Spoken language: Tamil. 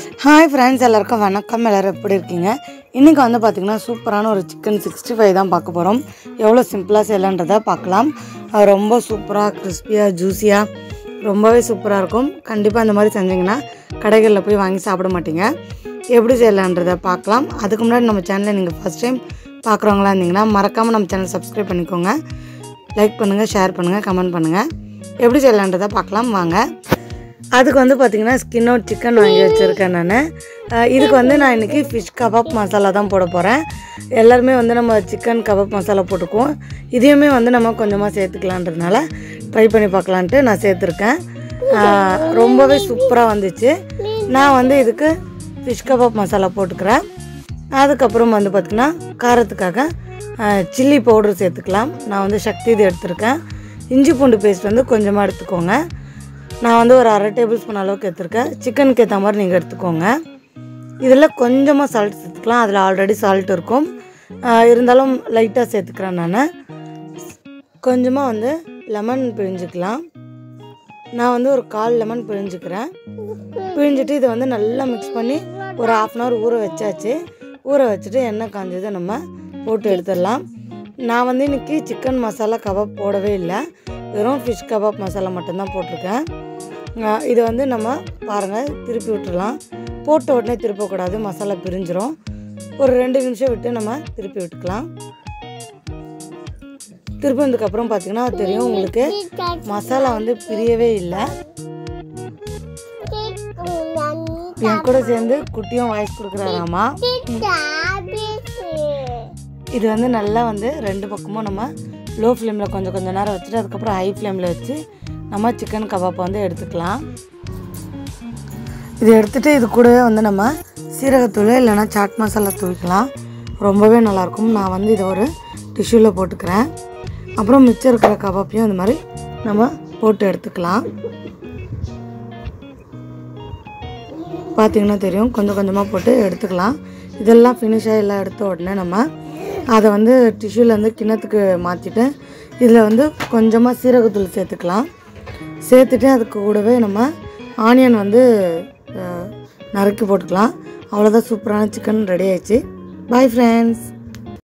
ஹாய் ஃப்ரெண்ட்ஸ், எல்லாருக்கும் வணக்கம். எல்லோரும் எப்படி இருக்கீங்க? இன்றைக்கி வந்து பார்த்திங்கன்னா சூப்பரான ஒரு சிக்கன் 65 தான் பார்க்க போகிறோம். எவ்வளோ சிம்பிளாக செய்யலான்றதை பார்க்கலாம். ரொம்ப சூப்பராக கிறிஸ்பியாக ஜூஸியாக ரொம்பவே சூப்பராக இருக்கும். கண்டிப்பாக அந்த மாதிரி செஞ்சிங்கன்னா கடைகளில் போய் வாங்கி சாப்பிட மாட்டீங்க. எப்படி செய்யலான்றதை பார்க்கலாம். அதுக்கு முன்னாடி நம்ம சேனலை நீங்கள் ஃபஸ்ட் டைம் பார்க்குறவங்களா இருந்தீங்கன்னா மறக்காமல் நம்ம சேனல் சப்ஸ்கிரைப் பண்ணிக்கோங்க. லைக் பண்ணுங்கள், ஷேர் பண்ணுங்கள், கமெண்ட் பண்ணுங்கள். எப்படி செய்யலான்றதை பார்க்கலாம் வாங்க. அதுக்கு வந்து பார்த்திங்கன்னா ஸ்கின் அவுட் சிக்கன் வாங்கி வச்சுருக்கேன் நான். இதுக்கு வந்து நான் இன்றைக்கி ஃபிஷ் கபாப் மசாலா தான் போட போகிறேன். எல்லாருமே வந்து நம்ம சிக்கன் கபாப் மசாலா போட்டுக்குவோம். இதையுமே வந்து நம்ம கொஞ்சமாக சேர்த்துக்கலான்றதுனால ட்ரை பண்ணி பார்க்கலான்ட்டு நான் சேர்த்துருக்கேன். ரொம்பவே சூப்பராக வந்துச்சு. நான் வந்து இதுக்கு ஃபிஷ் கபாப் மசாலா போட்டுக்கிறேன். அதுக்கப்புறம் வந்து பார்த்திங்கன்னா காரத்துக்காக சில்லி பவுடர் சேர்த்துக்கலாம். நான் வந்து சக்தி இது எடுத்திருக்கேன். இஞ்சி பூண்டு பேஸ்ட் வந்து கொஞ்சமாக எடுத்துக்கோங்க. நான் வந்து ஒரு 1/2 டேபிள் ஸ்பூன் அளவுக்கு எடுத்துருக்கேன். சிக்கனுக்கு ஏற்ற மாதிரி நீங்கள் எடுத்துக்கோங்க. இதில் கொஞ்சமாக சால்ட் சேர்த்துக்கலாம். அதில் ஆல்ரெடி சால்ட் இருக்கும், இருந்தாலும் லைட்டாக சேர்த்துக்கிறேன் நான். கொஞ்சமாக வந்து லெமன் பிழிஞ்சிக்கலாம். நான் வந்து ஒரு 1/4 லெமன் பிழிஞ்சிக்கிறேன். பிழிஞ்சிட்டு இதை வந்து நல்லா மிக்ஸ் பண்ணி ஒரு 1/2 hour ஊற வச்சாச்சு. ஊற வச்சுட்டு எண்ணெய் காஞ்சதை நம்ம போட்டு எடுத்துடலாம். நான் வந்து இன்றைக்கி சிக்கன் மசாலா கபாப் போடவே இல்லை, வெறும் ஃபிஷ் கபாப் மசாலா மட்டும்தான் போட்டிருக்கேன். இதை வந்து நம்ம பாருங்கள் திருப்பி விட்டுடலாம். போட்ட உடனே திருப்பக்கூடாது, மசாலா பிரிஞ்சிரும். ஒரு 2 நிமிஷம் விட்டு நம்ம திருப்பி விட்டுக்கலாம். திருப்பினதுக்கப்புறம் பார்த்திங்கன்னா தெரியும் உங்களுக்கு மசாலா வந்து பிரியவே இல்லை. என் கூட சேர்ந்து குட்டியும் வாய்ஸ் கொடுக்குறாராமா. இது வந்து நல்லா வந்து 2 பக்கமும் நம்ம லோ ஃப்ளேமில் கொஞ்சம் நேரம் வச்சுட்டு அதுக்கப்புறம் ஹை ஃப்ளேமில் வச்சு நம்ம சிக்கன் கபாப்பை வந்து எடுத்துக்கலாம். இது எடுத்துகிட்டு இது கூடவே வந்து நம்ம சீரகத்தூள் இல்லைனா சாட் மசாலா தூவிக்கலாம். ரொம்பவே நல்லாயிருக்கும். நான் வந்து இதை ஒரு டிஷ்யூவில் போட்டுக்கிறேன். அப்புறம் மிச்சம் இருக்கிற கபாப்பையும் இந்த மாதிரி நம்ம போட்டு எடுத்துக்கலாம். பார்த்திங்கன்னா தெரியும், கொஞ்சமாக போட்டு எடுத்துக்கலாம். இதெல்லாம் ஃபினிஷாக எல்லாம் எடுத்த உடனே நம்ம அதை வந்து டிஷ்யூலேருந்து கிண்ணத்துக்கு மாற்றிட்டு இதில் வந்து கொஞ்சமாக சீரகத்தூள் சேர்த்துக்கலாம். சேர்த்துட்டு அதுக்கு கூடவே நம்ம ஆனியன் வந்து நறுக்கி போட்டுக்கலாம். அவ்வளோதான், சூப்பரான சிக்கன் ரெடி ஆயிடுச்சு. Bye friends.